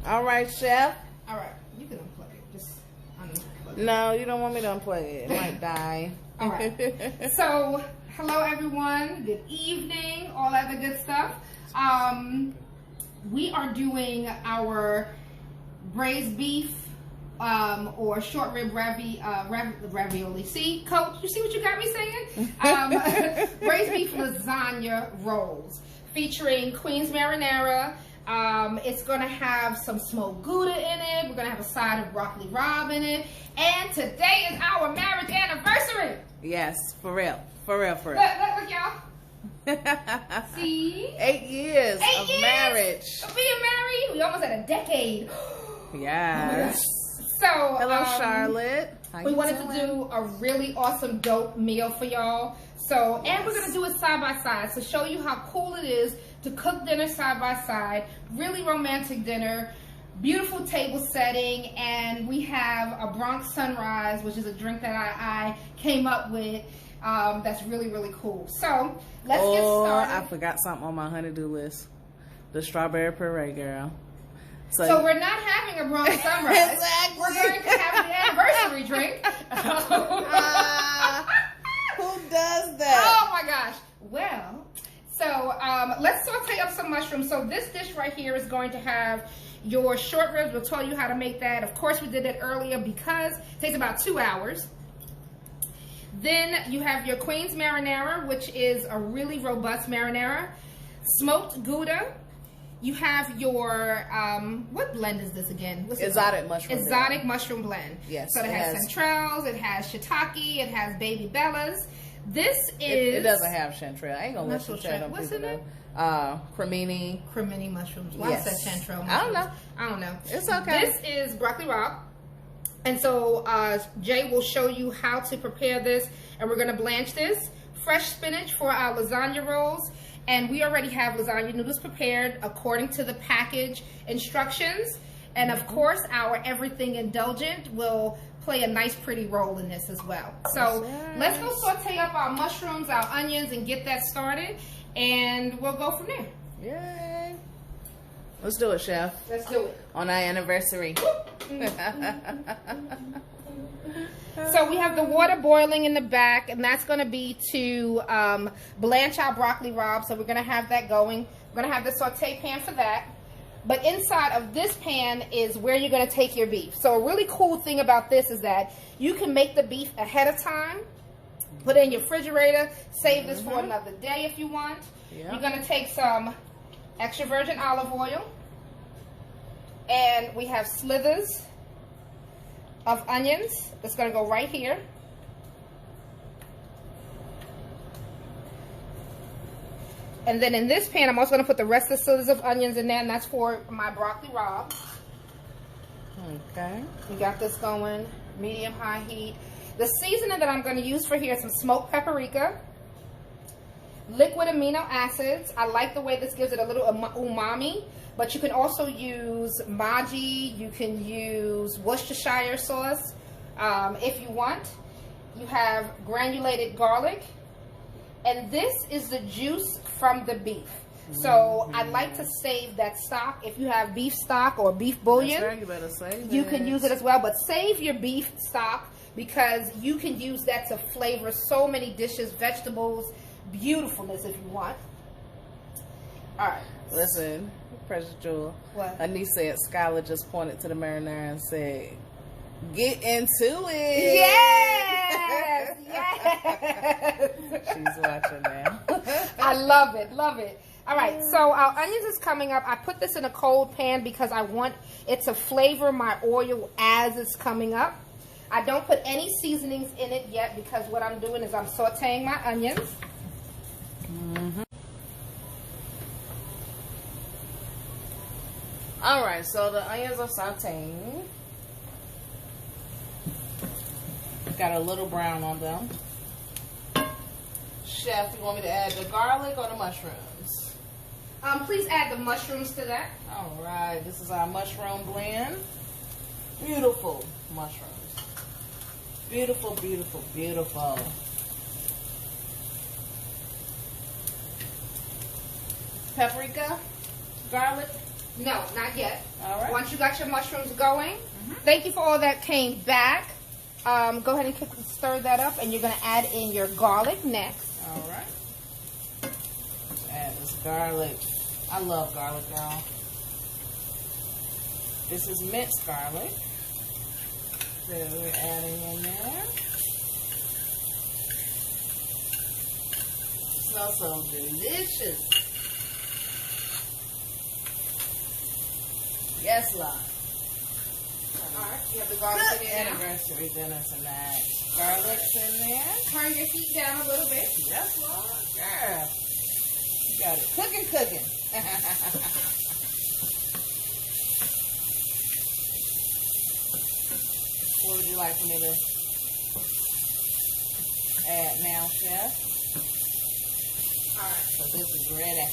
All right, chef. All right, you can unplug it. Just unplug it. No, you don't want me to unplug it. It might die. All right. So, hello everyone. Good evening. All that other good stuff. We are doing our braised beef or short rib ravioli. See, Coach, you see what you got me saying? Braised beef lasagna rolls featuring Queen's marinara. It's going to have some smoked Gouda in it. We're going to have a side of broccoli rabe in it. And today is our marriage anniversary. Yes, for real. For real, for real. Look, y'all. See? 8 years of marriage. Of being married. We almost had a decade. Yes. So, hello, Charlotte. We wanted to do a really awesome, dope meal for y'all. So, and we're going to do it side by side. So, show you how cool it is to cook dinner side by side. Really romantic dinner. Beautiful table setting. And we have a Bronx Sunrise, which is a drink that I came up with. That's really, really cool. So, let's get started. I forgot something on my honey-do list. The strawberry puree, girl. So we're not having a Bronx Sunrise. Exactly. We're going to have an anniversary drink. Who does that? Oh my gosh. Well, so let's saute up some mushrooms. So this dish right here is going to have your short ribs. We'll tell you how to make that. Of course, we did it earlier because it takes about 2 hours. Then you have your Queen's marinara, which is a really robust marinara. Smoked Gouda. You have your, what blend is this again? What's exotic mushroom exotic blend. Mushroom blend. Yes. So it has centrales, it has shiitake, it has baby bellas. This is... It doesn't have chanterelle. I ain't gonna let you chat on What's people in it? Cremini. Cremini mushrooms. Why Yes. is that chanterelle mushrooms? I don't know. I don't know. It's okay. This is broccoli rabe. And so Jay will show you how to prepare this. And we're gonna blanch this. Fresh spinach for our lasagna rolls. And we already have lasagna noodles prepared according to the package instructions. And of course, our everything indulgent will play a nice pretty role in this as well. So let's go saute up our mushrooms, our onions, and get that started. And we'll go from there. Yay. Let's do it, chef. Let's do it. On our anniversary. So we have the water boiling in the back, and that's going to be to blanch our broccoli rabe. So we're going to have that going. We're going to have the saute pan for that. But inside of this pan is where you're going to take your beef. So a really cool thing about this is that you can make the beef ahead of time, put it in your refrigerator, save this for another day if you want. Yep. You're going to take some extra virgin olive oil, and we have slithers of onions. It's going to go right here. And then in this pan, I'm also going to put the rest of the slithers of onions in there, and that's for my broccoli rabe. Okay. We got this going, medium-high heat. The seasoning that I'm going to use for here is some smoked paprika, liquid amino acids. I like the way this gives it a little umami, but you can also use Maggi. You can use Worcestershire sauce if you want. You have granulated garlic, and this is the juice from the beef. So I like to save that stock. If you have beef stock or beef bouillon, that's right, you better save you it. can use it as well, but save your beef stock because you can use that to flavor so many dishes, vegetables, beautifulness if you want. All right. Listen, Precious Jewel. What? Anise said Skylar just pointed to the marinara and said, "Get into it." Yes. Yes. She's watching now. I love it. Love it. All right, so our onions is coming up. I put this in a cold pan because I want it to flavor my oil as it's coming up. I don't put any seasonings in it yet because what I'm doing is I'm sauteing my onions. All right, so the onions are sauteing. Got a little brown on them. Chef, you want me to add the garlic or the mushrooms? Please add the mushrooms to that. All right, this is our mushroom blend. Beautiful mushrooms. Beautiful, beautiful, beautiful. Paprika, garlic, No, not yet. All right. Once you got your mushrooms going, thank you for all that came back. Go ahead and stir that up, and you're going to add in your garlic next. All right. Let's add this garlic. I love garlic, y'all. This is minced garlic. So we're adding in there. Smells so delicious. Yes, love. Alright, you have the garlic in there. Anniversary dinner tonight. Garlic's in there. Turn your heat down a little bit. Yes, Lord. Girl. You got it. Cooking. What would you like for me to add now, Chef? Alright. So this is ready.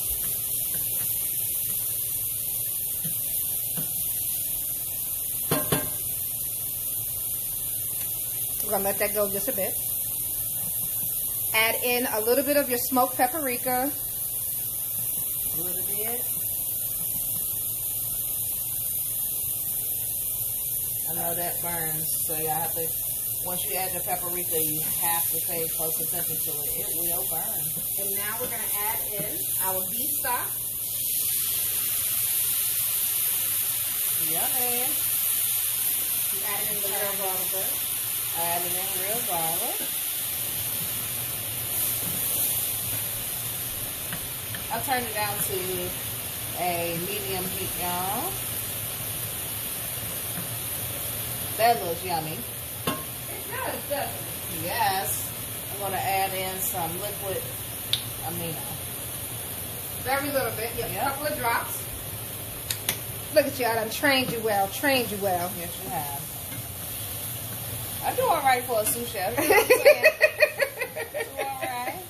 We're going to let that go just a bit. Add in a little bit of your smoked paprika. A little bit. I know that burns, so you have to, once you add the paprika, you have to pay close attention to it. It will burn. And now we're going to add in our beef stock. Yummy. You add in the real garlic. Add in real garlic. I'll turn it down to a medium heat, y'all. That looks yummy. It does, doesn't it? Yes. I'm going to add in some liquid amino. Very little bit. Yep. Yep. A couple of drops. Look at you. I done trained you well. Yes, Yes, you have. I do all right for a sous chef. You know what I'm saying? Do all right.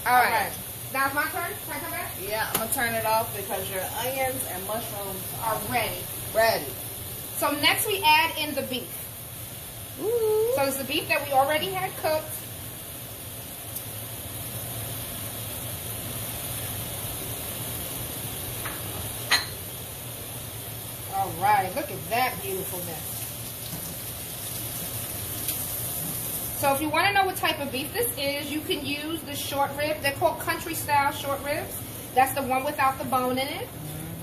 All right. Now it's my turn. Can I come back? Yeah, I'm going to turn it off because your onions and mushrooms Are ready. ready. So next we add in the beef. Ooh. So it's the beef that we already had cooked. All right, look at that beautifulness. So if you want to know what type of beef this is, you can use the short rib. They're called country style short ribs. That's the one without the bone in it.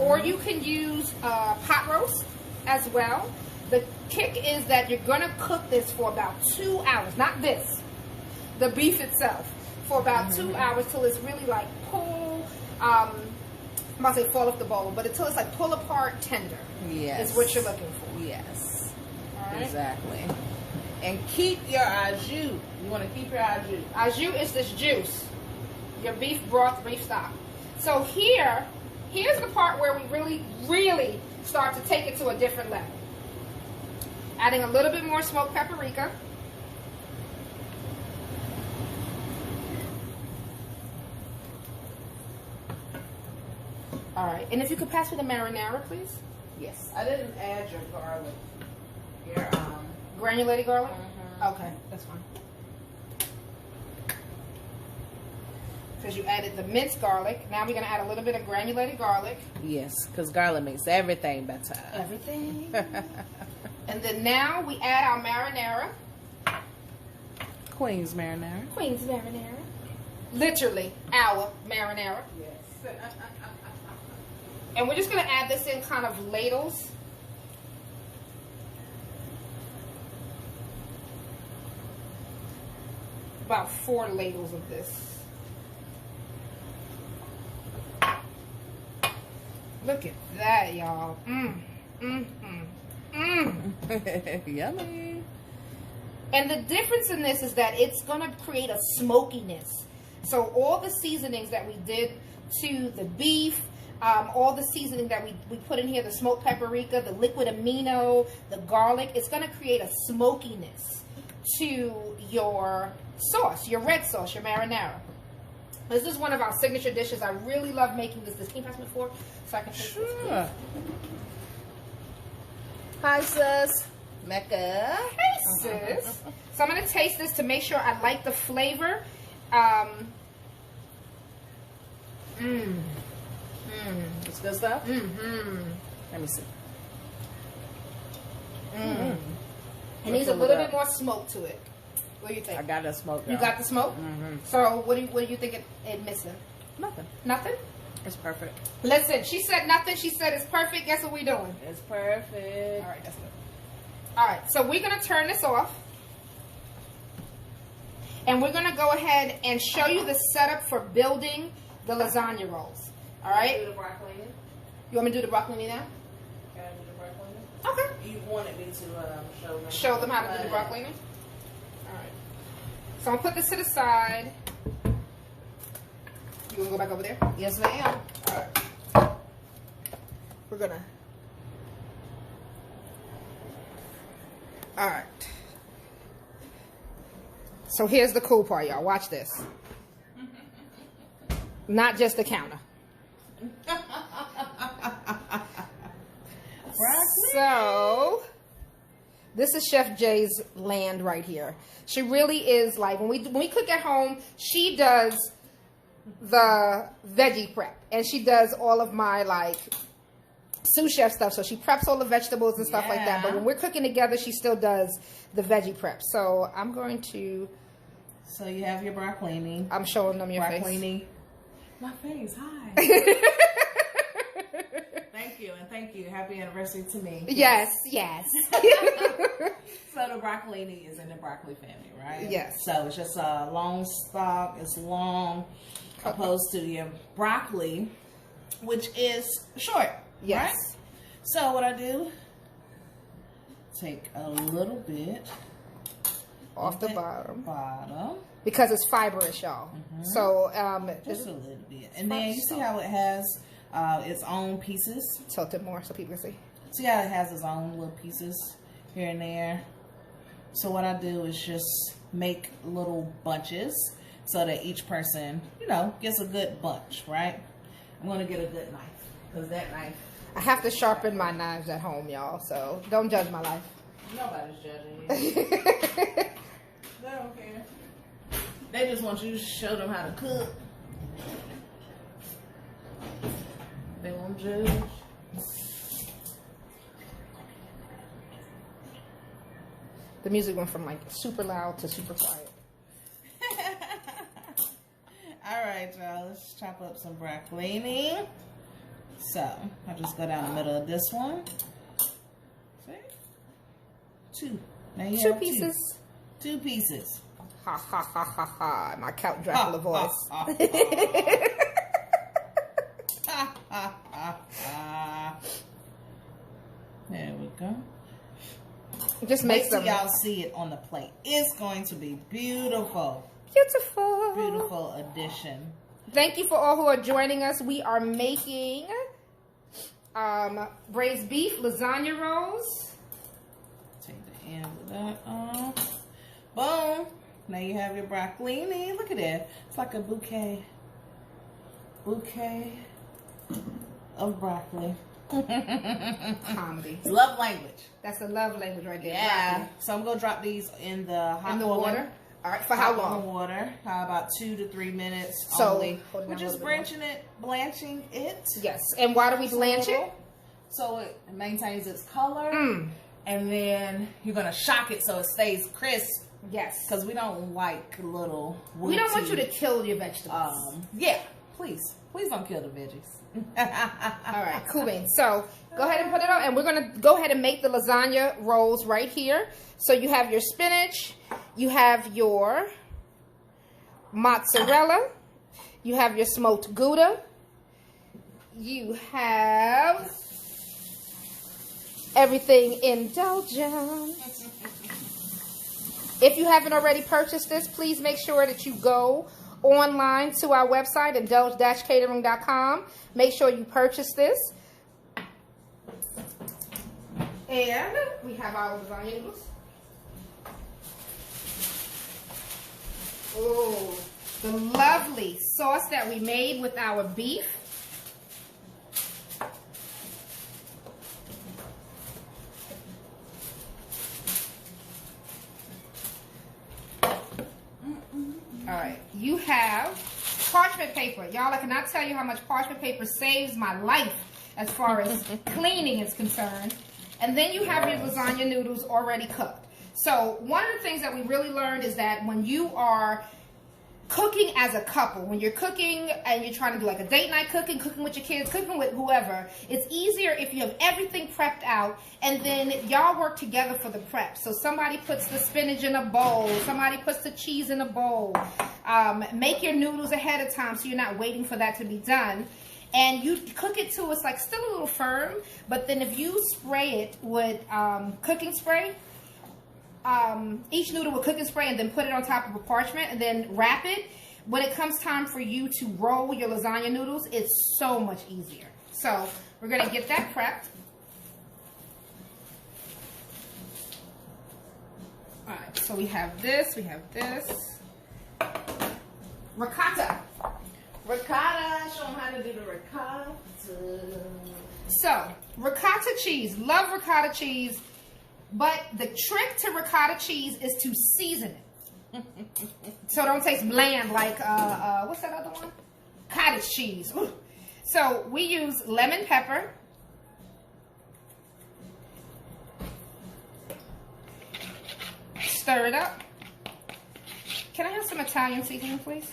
Or you can use pot roast as well. The kick is that you're going to cook this for about 2 hours. Not this. The beef itself. For about 2 hours till it's really like pull, I'm about to say fall off the bone, but until it's like pull apart tender. Yes. Is what you're looking for. Yes. All right. Exactly. And keep your au jus. You want to keep your au jus. Au jus is this juice. Your beef broth, beef stock. So here's the part where we really start to take it to a different level. Adding a little bit more smoked paprika. All right, and if you could pass me the marinara, please. Yes. I didn't add your garlic. Your Granulated garlic? Okay, that's fine. Because you added the minced garlic. Now we're going to add a little bit of granulated garlic. Yes, because garlic makes everything better. Everything. And then now we add our marinara. Queen's marinara. Queen's marinara. Literally, our marinara. Yes. And we're just going to add this in kind of ladles. About 4 ladles of this. Look at that, y'all. Yummy. And the difference in this is that it's going to create a smokiness. So all the seasonings that we did to the beef, all the seasoning that we put in here, the smoked paprika, the liquid amino, the garlic, it's going to create a smokiness to your sauce, your red sauce, your marinara. This is one of our signature dishes. I really love making this. Can you pass me a fork so I can taste this? Sure. Hi, sis. Mecca. Hey, sis. So I'm going to taste this to make sure I like the flavor. It's Good stuff? Mm-hmm. Let me see. Mm. It needs a little bit more smoke to it. What do you think? I got that smoke. You got the smoke? Mm-hmm. So what do you think it missing? Nothing. Nothing? It's perfect. Listen, she said nothing. She said it's perfect. Guess what we doing? It's perfect. All right, that's good. All right, so we're going to turn this off. And we're going to go ahead and show you the setup for building the lasagna rolls. All right? Do the broccolini. You want me to do the broccolini now? Can I do the broccolini? Okay. You wanted me to show them. Show them how to do the broccolini? All right. So I'm going to put this to the side. You want to go back over there? Yes, ma'am. All right. We're going to. All right. So here's the cool part, y'all. Watch this. Not just the counter. So this is Chef Jay's land right here. She really is like, when we cook at home, she does the veggie prep, and she does all of my like sous chef stuff. So she preps all the vegetables and stuff like that. But when we're cooking together, she still does the veggie prep. So I'm going to. So you have your broccolini. I'm showing them your broccolini. face. My face. Hi. Thank you, and thank you. Happy anniversary to me. Yes, yes. So the broccolini is in the broccoli family, right? Yes. So it's just a long stalk. It's long, opposed to your broccoli, which is short. Yes. Right? So what I do, take a little bit Off the bottom. Because it's fibrous, y'all. Mm-hmm. So just a little bit. And then you see how it has its own pieces? Tilt it more so people can see. See how it has its own little pieces here and there? So what I do is just make little bunches so that each person, you know, gets a good bunch, right? I'm going to get a good knife. Because that knife... I have to sharpen my knives at home, y'all. So don't judge my life. Nobody's judging you. They don't care. They just want you to show them how to cook. They won't judge. The music went from like super loud to super quiet. Alright, y'all. Let's chop up some broccolini. So, I'll just go down the middle of this one. See? Two. Now you have pieces. Two pieces. Ha ha ha ha ha. My Count Dracula voice. There we go. Just make some. Y'all see it on the plate. It's going to be beautiful. Beautiful. Beautiful addition. Thank you for all who are joining us. We are making braised beef lasagna rolls. Take the end of that off. Boom. Now you have your broccolini. Look at that. It's like a bouquet. Bouquet of broccoli. Comedy. It's love language. That's the love language right there. Yeah. Broccoli. So I'm going to drop these in the hot water. All right. For how long? Water. About 2 to 3 minutes. So only. We're just blanching it. Yes. And why do we blanch it? So it maintains its color. And then you're going to shock it so it stays crisp. Yes. Because we don't like little... We don't want you to kill your vegetables. Yeah. Please. Please don't kill the veggies. All right. Cool beans. So go ahead and put it on. And we're going to go ahead and make the lasagna rolls right here. So you have your spinach. You have your mozzarella. You have your smoked Gouda. You have everything indulgent. If you haven't already purchased this, please make sure that you go online to our website, indulge-catering.com. Make sure you purchase this. And we have our lasagna noodles. Oh, the lovely sauce that we made with our beef. All right, you have parchment paper. Y'all, I cannot tell you how much parchment paper saves my life as far as cleaning is concerned. And then you have your lasagna noodles already cooked. So one of the things that we really learned is that when you are cooking as a couple, when you're cooking and you're trying to do like a date night cooking with your kids, cooking with whoever, it's easier if you have everything prepped out and then y'all work together for the prep. So somebody puts the spinach in a bowl, somebody puts the cheese in a bowl. Make your noodles ahead of time so you're not waiting for that to be done. And you cook it till it's like still a little firm, but then if you spray it with cooking spray, each noodle with cooking spray and then put it on top of a parchment and then wrap it, when it comes time for you to roll your lasagna noodles, it's so much easier. So we're gonna get that prepped. All right, so we have this, ricotta. Ricotta, show them how to do the ricotta. So, ricotta cheese, love ricotta cheese, but the trick to ricotta cheese is to season it. So it don't taste bland like, what's that other one? Cottage cheese. Ooh. So we use lemon pepper. Stir it up. Can I have some Italian seasoning, please?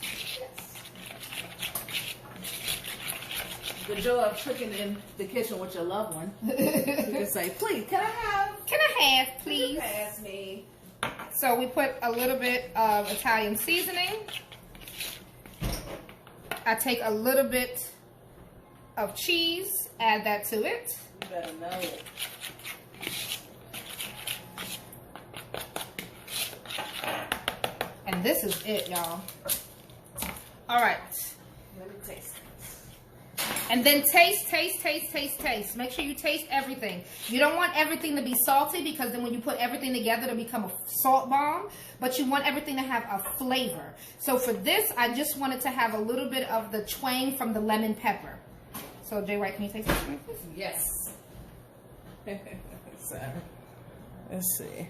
The joy of cooking in the kitchen with your loved one. You can say, please, can I have, please? Pass me. So we put a little bit of Italian seasoning. I take a little bit of cheese, add that to it. You better know it. And this is it, y'all. All right. Let me taste it. And then taste. Make sure you taste everything. You don't want everything to be salty because then when you put everything together, it'll become a salt bomb. But you want everything to have a flavor. So for this, I just wanted to have a little bit of the twang from the lemon pepper. So Jay Wright, can you taste this for me, please? Yes. So, let's see.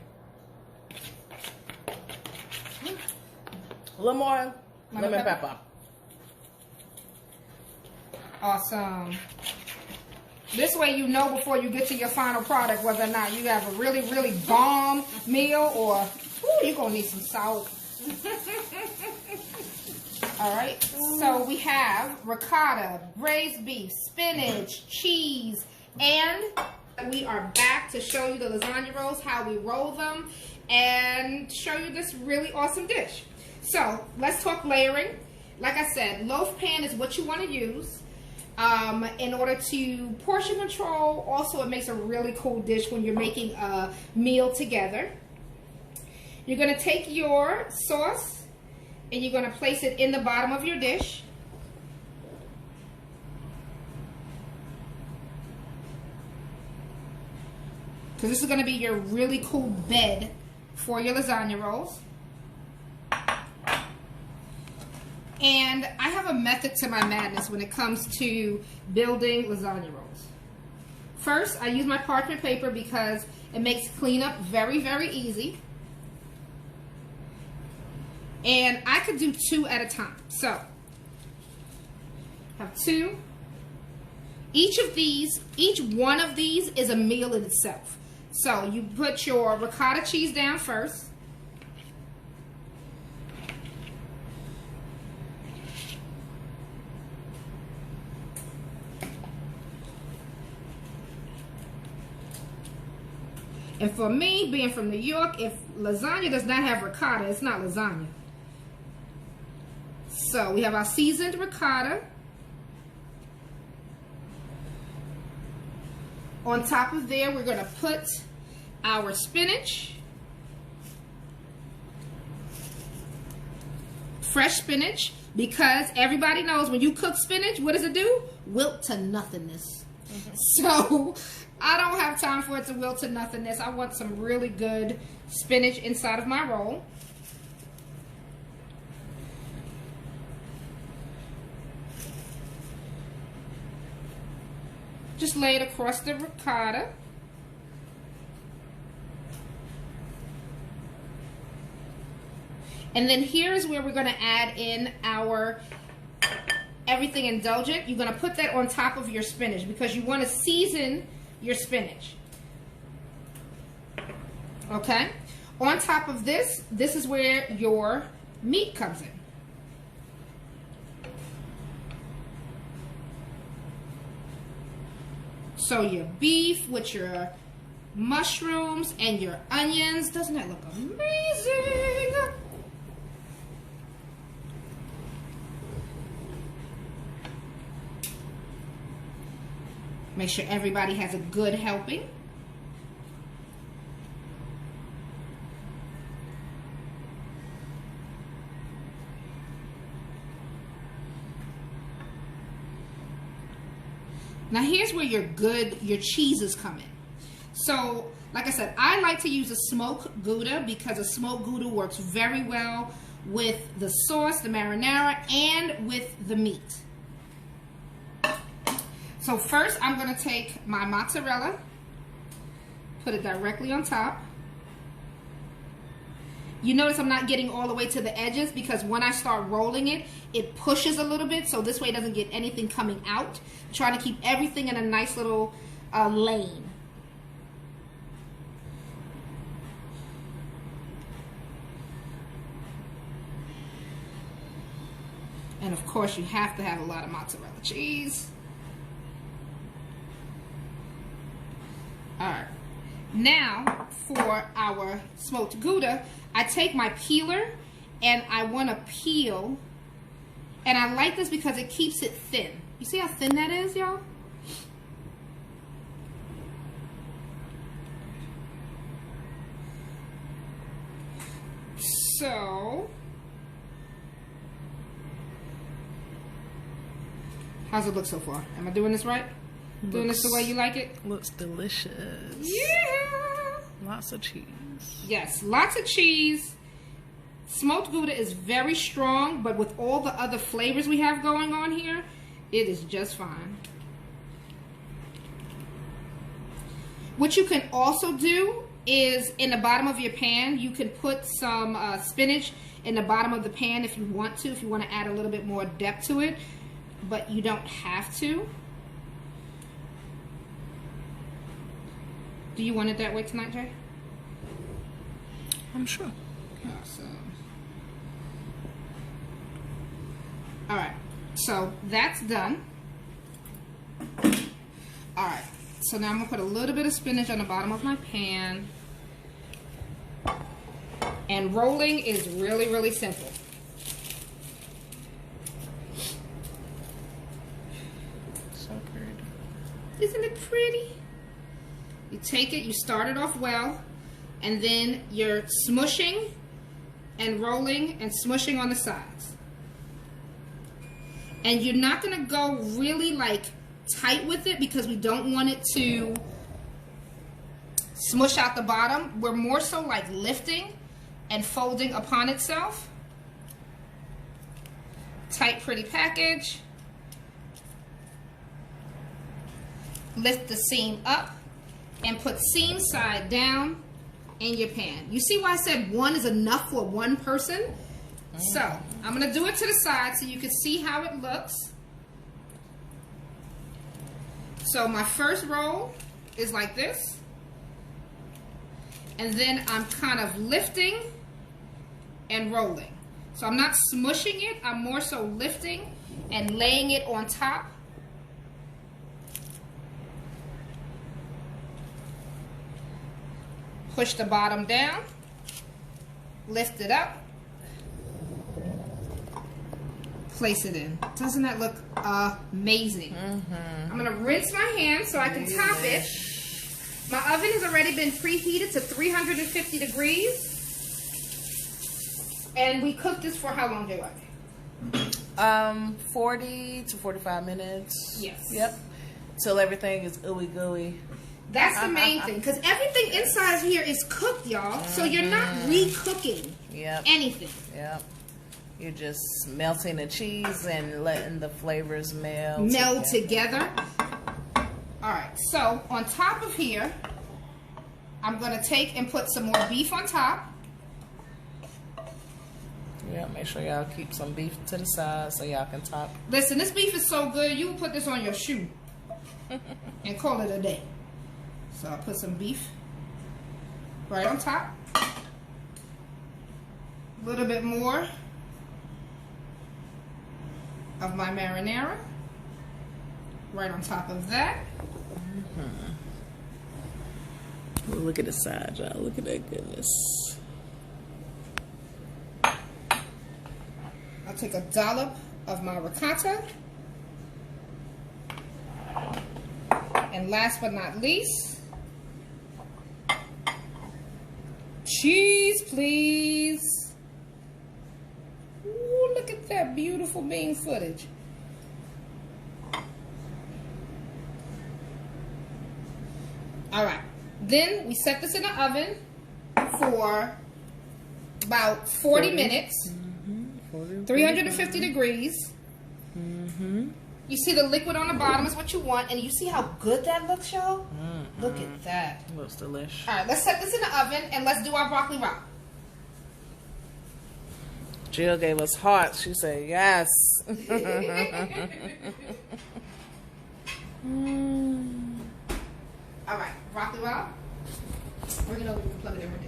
A little more lemon pepper. Awesome. This way you know before you get to your final product whether or not you have a really, really bomb meal or you're going to need some salt. All right. So we have ricotta, braised beef, spinach, cheese, and we are back to show you the lasagna rolls, how we roll them, and show you this really awesome dish. So let's talk layering. Like I said, loaf pan is what you want to use. In order to portion control, also it makes a really cool dish when you're making a meal together. You're going to take your sauce and you're going to place it in the bottom of your dish. Because this is going to be your really cool bed for your lasagna rolls. And I have a method to my madness when it comes to building lasagna rolls. First, I use my parchment paper because it makes cleanup very, very easy. And I could do 2 at a time. So, have 2. Each one of these is a meal in itself. So, you put your ricotta cheese down first. And for me, being from New York, if lasagna does not have ricotta, it's not lasagna. So we have our seasoned ricotta. On top of there, we're going to put our spinach. Fresh spinach, because everybody knows when you cook spinach, what does it do? Wilt to nothingness. So I don't have time for it to wilt to nothingness. I want some really good spinach inside of my roll. Just lay it across the ricotta. And then here's where we're going to add in our everything indulgent, you're going to put that on top of your spinach because you want to season your spinach. Okay? On top of this, this is where your meat comes in. So your beef with your mushrooms and your onions. Doesn't that look amazing? Make sure everybody has a good helping. Now here's where your cheeses come in. So, like I said, I like to use a smoked Gouda because a smoked Gouda works very well with the sauce, the marinara, and with the meat. So first, I'm going to take my mozzarella, put it directly on top. You notice I'm not getting all the way to the edges because when I start rolling it, it pushes a little bit, so this way it doesn't get anything coming out. I'm trying to keep everything in a nice little lane. And of course, you have to have a lot of mozzarella cheese. All right. Now, for our smoked Gouda, I take my peeler and I want to peel. And I like this because it keeps it thin. You see how thin that is, y'all? So, how's it look so far? Am I doing this right? Doing this the way you like it? Looks delicious. Yeah. Lots of cheese. Yes, lots of cheese. Smoked Gouda is very strong, but with all the other flavors we have going on here, it is just fine. What you can also do is in the bottom of your pan, you can put some spinach in the bottom of the pan if you want to add a little bit more depth to it, but you don't have to. Do you want it that way tonight, Jay? I'm sure. Awesome. All right, so that's done. All right, so now I'm gonna put a little bit of spinach on the bottom of my pan. And rolling is really, really simple. So pretty. Isn't it pretty? You take it, you start it off well, and then you're smushing and rolling and smushing on the sides. And you're not going to go really like tight with it because we don't want it to smush out the bottom. We're more so like lifting and folding upon itself. Tight, pretty package. Lift the seam up and put seam side down in your pan. You see why I said one is enough for one person? So, I'm going to do it to the side so you can see how it looks. So, my first roll is like this. And then I'm kind of lifting and rolling. So, I'm not smushing it. I'm more so lifting and laying it on top. Push the bottom down. Lift it up. Place it in. Doesn't that look amazing? I'm going to rinse my hands so I can top it. My oven has already been preheated to 350 degrees. And we cooked this for how long, Jay? 40 to 45 minutes. Yes. Yep. Till everything is ooey gooey. That's the main thing, because everything inside of here is cooked, y'all. So you're not re-cooking anything. Yep. You're just melting the cheese and letting the flavors meld together. All right, so on top of here, I'm going to take and put some more beef on top. Yeah, make Make sure y'all keep some beef to the side so y'all can top. Listen, this beef is so good, you can put this on your shoe and call it a day. So I'll put some beef right on top. A little bit more of my marinara right on top of that. Oh, look at the side, y'all. Look at that goodness. I'll take a dollop of my ricotta. And last but not least, cheese, please. Ooh, look at that beautiful bean footage. All right. Then we set this in the oven for about 40 minutes. 350 degrees. You see the liquid on the bottom is what you want, and you see how good that looks, y'all? Look at that. Looks delicious. All right, let's set this in the oven, and let's do our broccoli rabe. Jill gave us hearts. She said yes. All right, broccoli rabe. Bring it over and plug it in right there.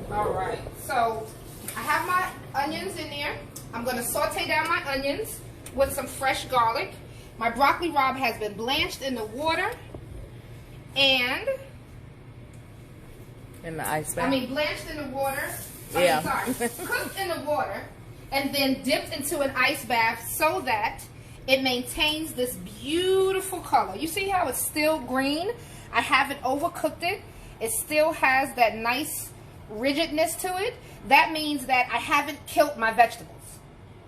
All right, so I have my onions in there. I'm going to saute down my onions with some fresh garlic. My broccoli rabe has been blanched in the water and... In the ice bath? blanched in the water. Yeah. Cooked in the water and then dipped into an ice bath so that it maintains this beautiful color. You see how it's still green? I haven't overcooked it. It still has that nice rigidness to it. That means that I haven't killed my vegetables.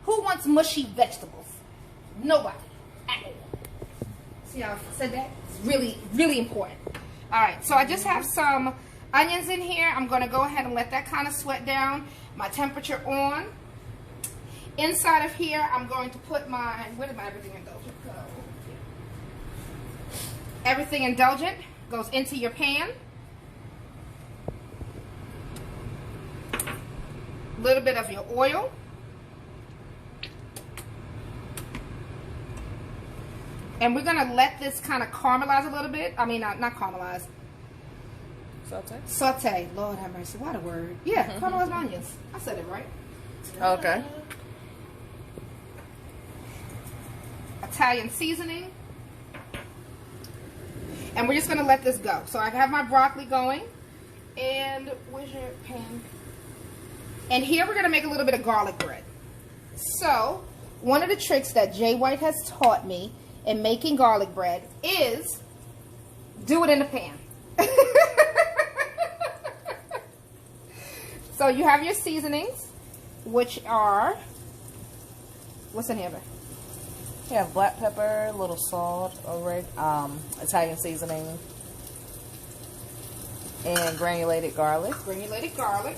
Who wants mushy vegetables? Nobody. See how I said that? It's really, really important. All right, so I just have some onions in here. I'm going to go ahead and let that kind of sweat down. My temperature on. Inside of here, I'm going to put my, where did my everything indulgent go? Everything indulgent goes into your pan. A little bit of your oil. And we're going to let this kind of caramelize a little bit. I mean, not caramelize. Saute? Saute. Lord have mercy. What a word. Yeah, caramelize my onions. I said it right. Okay. Italian seasoning. And we're just going to let this go. So I have my broccoli going. And where's your pan? And here we're going to make a little bit of garlic bread. So one of the tricks that Jay White has taught me in making garlic bread is do it in the pan. So you have your seasonings, which are, what's in here, babe? You have black pepper, a little salt, Italian seasoning, and granulated garlic. Granulated garlic.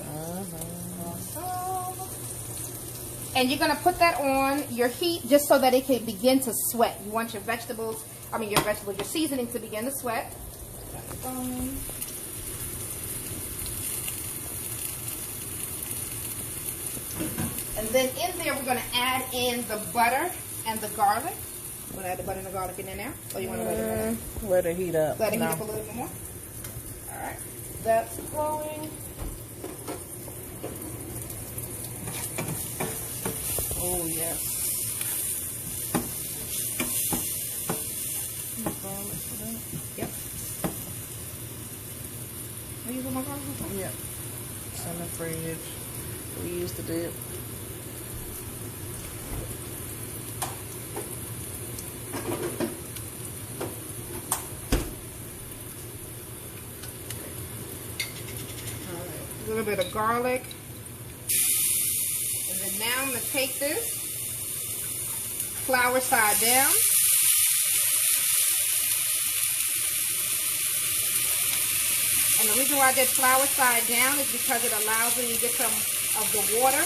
And you're going to put that on your heat just so that it can begin to sweat. You want your your seasoning to begin to sweat. And then in there, we're going to add in the butter and the garlic. You want to add the butter and the garlic in there? Or you want to let it let it heat up? Let it heat up a little bit more. All right. That's going. Oh, yes. Garlic for that? Yep. Are you put my garlic? Yep. It's in the fridge. We used to dip. A little bit of garlic. And then now I'm going to take this, flour side down. And the reason why I did flour side down is because it allows me to get some of the water.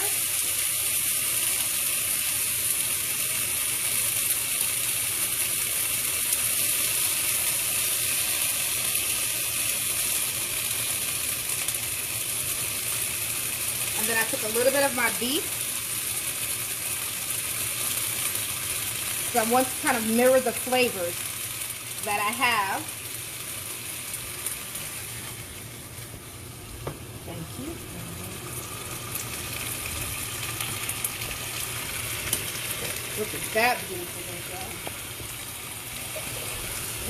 And then I took a little bit of my beef. So I want to kind of mirror the flavors that I have. Thank you. Look at that beautiful thing,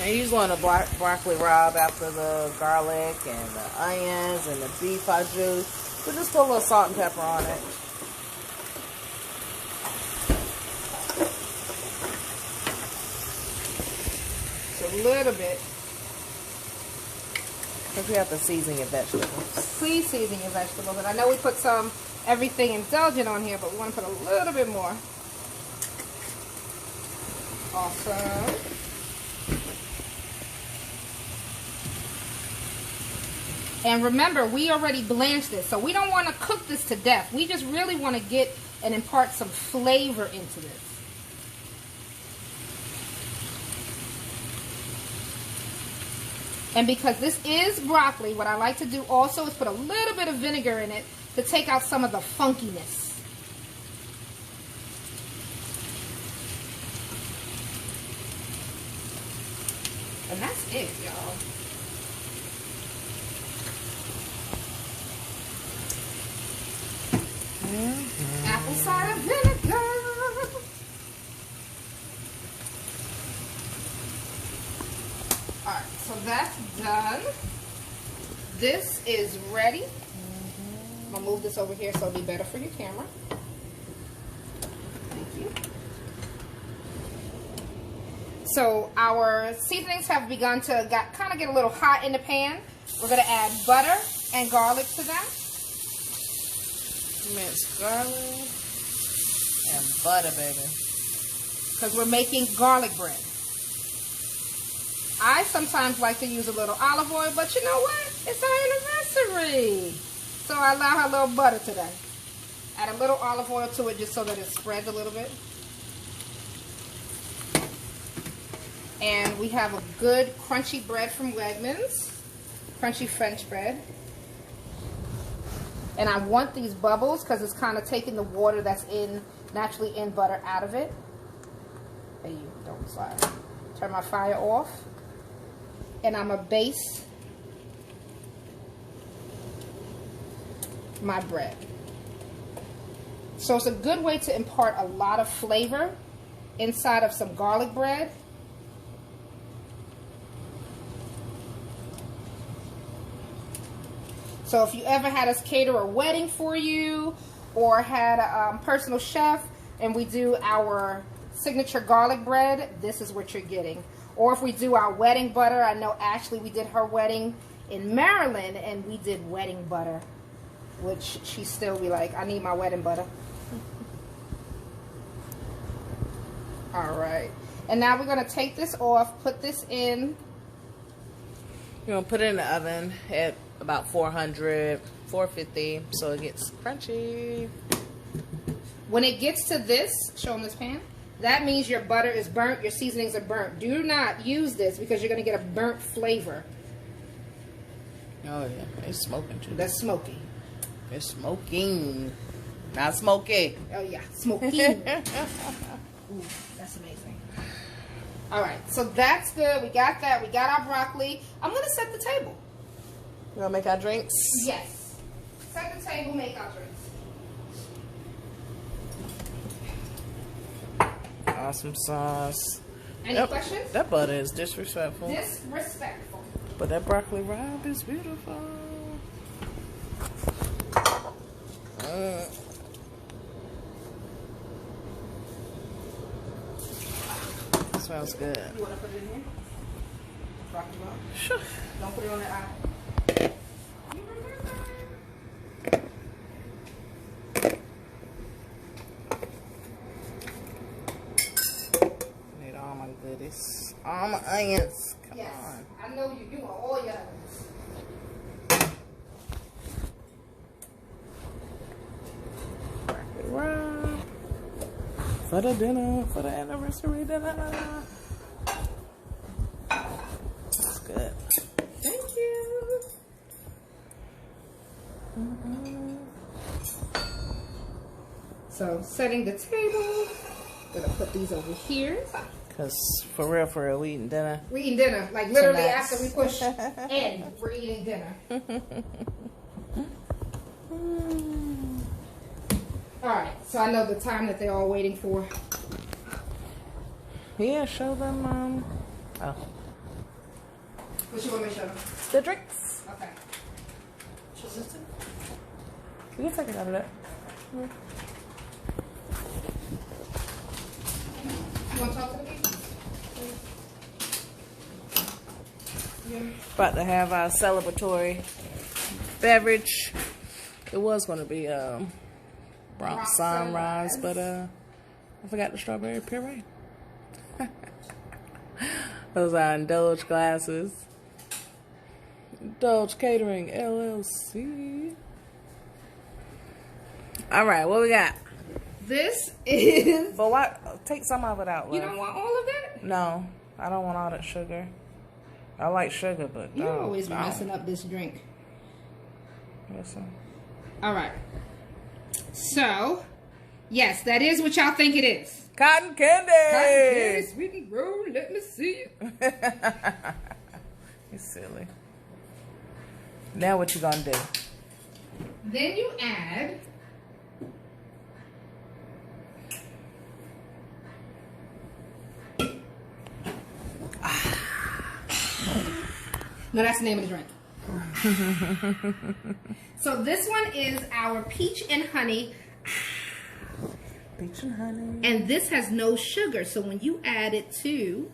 I usually want to broccoli rabe after the garlic and the onions and the beef I juice. So just put a little salt and pepper on it. Just a little bit. Because you have to season your vegetables. Please season your vegetables. And I know we put some everything indulgent on here, but we want to put a little bit more. Awesome. And remember, we already blanched this, so we don't want to cook this to death. We just really want to get and impart some flavor into this. And because this is broccoli, what I like to do also is put a little bit of vinegar in it to take out some of the funkiness. And that's it, y'all. Apple cider vinegar. Alright, so that's done. This is ready. I'm going to move this over here so it'll be better for your camera. Thank you. So our seasonings have begun to kind of get a little hot in the pan. We're going to add butter and garlic to that. Minced garlic and butter, baby. Because we're making garlic bread. I sometimes like to use a little olive oil, but you know what? It's our anniversary. So I allow her a little butter today. Add a little olive oil to it just so that it spreads a little bit. And we have a good crunchy bread from Wegmans. Crunchy French bread. And I want these bubbles because it's kind of taking the water that's naturally in butter out of it. There you don't slide. Turn my fire off. And I'm going to baste my bread. So it's a good way to impart a lot of flavor inside of some garlic bread. So if you ever had us cater a wedding for you or had a personal chef and we do our signature garlic bread, this is what you're getting. Or if we do our wedding butter, I know Ashley, we did her wedding in Maryland and we did wedding butter, which she still be like, I need my wedding butter. All right. And now we're going to take this off, put this in. You're going to put it in the oven at about 400, 450, so it gets crunchy. When it gets to this, show them this pan, that means your butter is burnt, your seasonings are burnt. Do not use this because you're going to get a burnt flavor. Oh, yeah. It's smoking, too. That's smoky. It's smoking. Not smoky. Oh, yeah. Smoking. Ooh, that's amazing. All right. So that's good. We got that. We got our broccoli. I'm going to set the table. You want to make our drinks? Yes. Set the table, make our drinks. Awesome sauce. Any questions? That butter is disrespectful. Disrespectful. But that broccoli rabe is beautiful. Smells good. You want to put it in here? Broccoli rabe? Sure. Don't put it on that eye. Need all my goodies. All my onions. Come Yes. on. I know you want all your onions. Broccoli rabe. For the dinner. For the anniversary dinner. That's good. Thank you. So setting the table. Gonna put these over here. Cause for real, we eating dinner. We eating dinner. Like literally Tonight. after we push in, we're eating dinner. Alright, so I know the time that they're all waiting for. Yeah, show them oh. What you want me to show them? The drinks. Okay. Show this to them? You can take it out of there. You want to talk to the people? Yeah. About to have our celebratory beverage. It was going to be Bronx Sunrise, but I forgot the strawberry puree. Those are Indulge glasses. Indulge Catering LLC. All right, what we got? This is... But why? Take some of it out. You love. don't want all of that? No, I don't want all that sugar. I like sugar, but You no, always no. messing up this drink. Listen. All right. So, yes, that is what y'all think it is. Cotton candy. Cotton candy, sweet and roll. Let me see it. You're silly. Now what you gonna do? Then you add no, that's the name of the drink. So this one is our peach and honey. Peach and honey. And this has no sugar, so when you add it to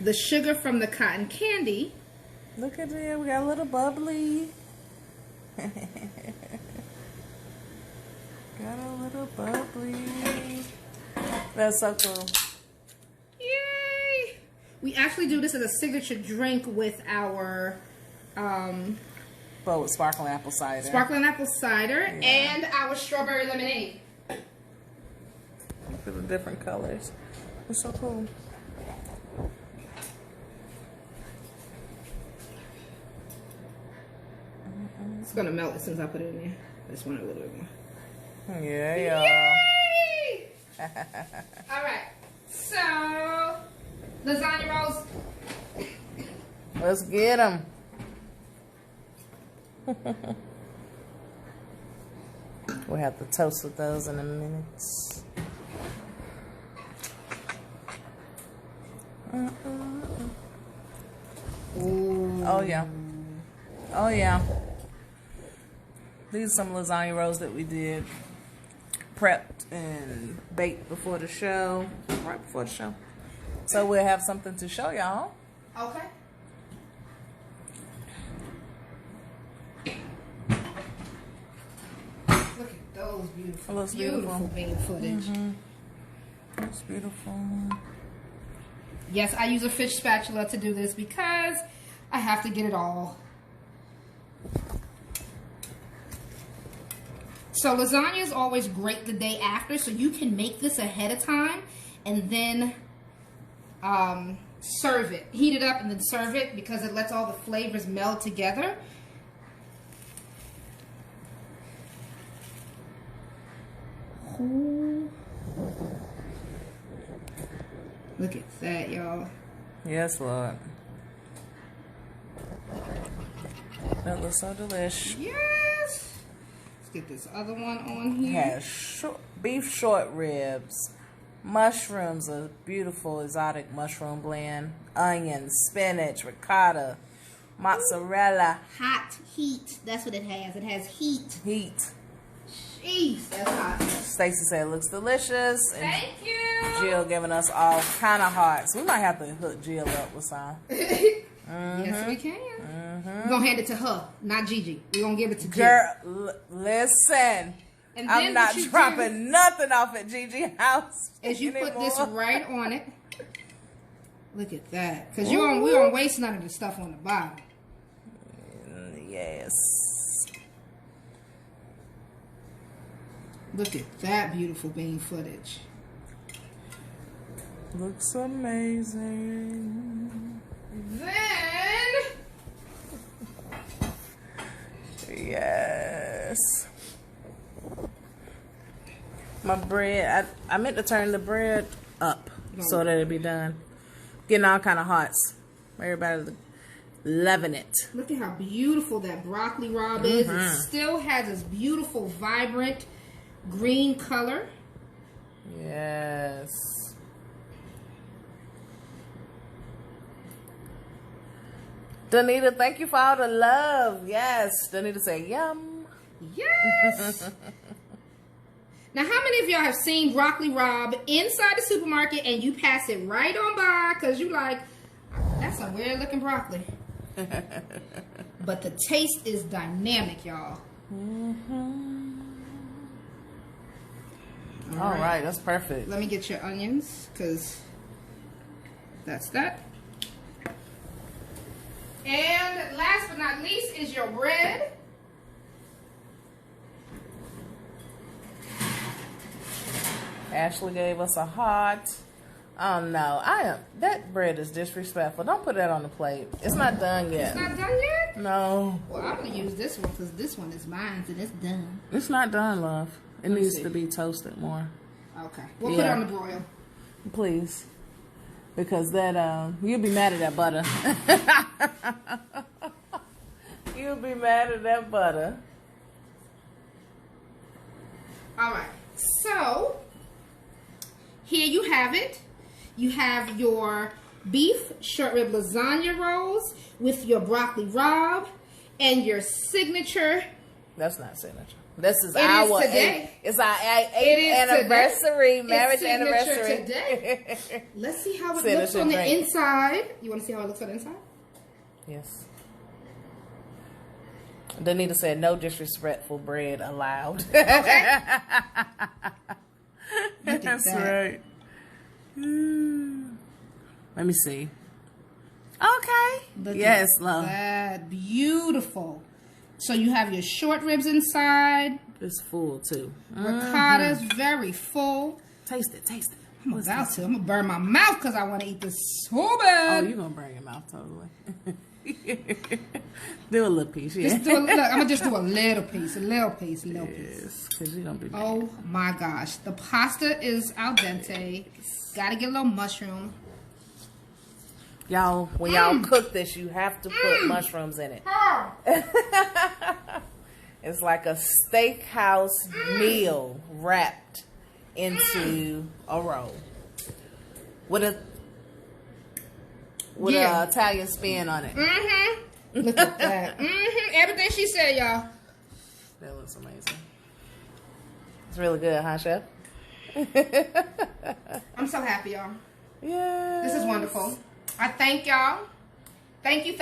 the sugar from the cotton candy. Look at it, we got a little bubbly. Got a little bubbly. That's so cool. Yay! We actually do this as a signature drink with our But with sparkling apple cider. sparkling apple cider and our strawberry lemonade. Look at the different colors. It's so cool. It's gonna melt as soon as I put it in there. I just want a little bit more. Yeah, yeah. Yay! Alright, so lasagna rolls. Let's get them. We'll have to toast with those in a minute. Ooh. Oh yeah. Oh yeah. These are some lasagna rolls that we did. Prepped and baked before the show. Right before the show. So we'll have something to show y'all. Okay. Look at those beautiful, It looks beautiful. bean footage. It's beautiful. Yes, I use a fish spatula to do this because I have to get it all. So lasagna is always great the day after, so you can make this ahead of time and then serve it. Heat it up and then serve it because it lets all the flavors meld together. Ooh. Look at that, y'all. Yes, Lord. That looks so delicious. Yes. Let's get this other one on here. Has beef short ribs, mushrooms, a beautiful exotic mushroom blend, onions, spinach, ricotta, mozzarella. Hot heat. That's what it has. It has heat. Heat. Jeez, that's hot. Stacy said it looks delicious. And Thank you. Jill giving us all kind of hearts. We might have to hook Jill up with some. Yes, we can. We're going to hand it to her, not Gigi. We're going to give it to Jill. Girl, listen. And then I'm not what you dropping nothing off at Gigi's house. Is you put this anymore. right on it. Look at that. Because we don't waste none of the stuff on the bottom. Yes. Look at that beautiful bean footage. Looks amazing. Then, Yes. Yes. My bread, I meant to turn the bread up so that it'd be done. Getting all kind of hearts. Everybody's loving it. Look at how beautiful that broccoli rabe is. It still has this beautiful, vibrant green color. Yes. Danita, thank you for all the love. Yes. Danita said, yum. Yes. Now, how many of y'all have seen broccoli rabe inside the supermarket and you pass it right on by because you like, that's a weird looking broccoli. But the taste is dynamic, y'all. All right, that's perfect. Let me get your onions because that's that. And last but not least is your bread. Ashley gave us a heart. Oh no, that bread is disrespectful. Don't put that on the plate. It's not done yet. It's not done yet? No. Well, I'm going to use this one because this one is mine and it's done. It's not done, love. It needs to be toasted more. Okay. We'll put it on the broil. Please. Because that, you'll be mad at that butter. You'll be mad at that butter. All right. So, here you have it. You have your beef short rib lasagna rolls with your broccoli rabe and your signature. That's not signature. This is It's our eighth anniversary, marriage anniversary. Today. Let's see how it looks on the inside. You want to see how it looks on the inside? Yes. Danita said, no disrespectful bread allowed. Okay. That's right. Let me see. Okay. Yes, love. That beautiful. So you have your short ribs inside. It's full too. Ricotta's very full. Taste it, taste it. I'm about to. I'm gonna burn my mouth because I want to eat this so bad. Oh, you're gonna burn your mouth totally. Do a little piece, yeah. I'm gonna just do a little piece, a little piece. Yes, because you're gonna be mad. Oh my gosh, the pasta is al dente. Gotta get a little mushroom. Y'all, when y'all cook this, you have to put mushrooms in it. It's like a steakhouse meal wrapped into a roll with an Italian spin on it. Look at that. Everything she said, y'all. That looks amazing. It's really good, huh, Chef? I'm so happy, y'all. Yeah. This is wonderful. I thank y'all. Thank you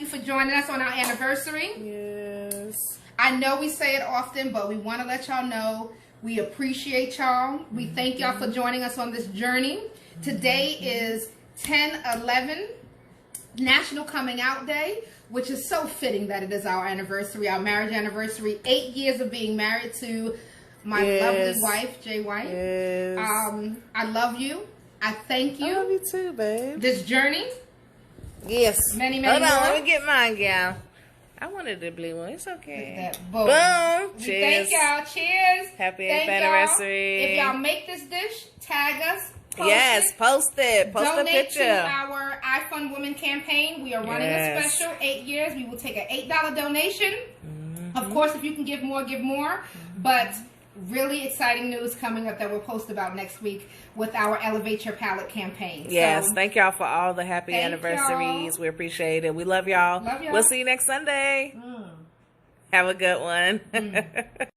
for joining us on our anniversary. Yes. I know we say it often, but we want to let y'all know we appreciate y'all. We thank y'all for joining us on this journey. Today is 10/11, National Coming Out Day, which is so fitting that it is our anniversary, our marriage anniversary. 8 years of being married to my lovely wife, Jay White. Yes. I love you. I thank you. I love you too, babe. This journey. Yes. Many Hold on, more. let me get mine, gal. I wanted the blue one. It's okay. Boom. Boom. Cheers. Thank y'all. Cheers. Happy 8th Thank anniversary. If y'all make this dish, tag us. Post it. Post a picture. Donate to our iFund Women campaign. We are running a special 8 years. We will take an $8 donation. Of course, if you can give more, give more. But really exciting news coming up that we'll post about next week with our Elevate Your Palate campaign. Yes, so, thank y'all for all the happy anniversaries. We appreciate it. We love y'all. Love y'all. We'll see you next Sunday. Have a good one.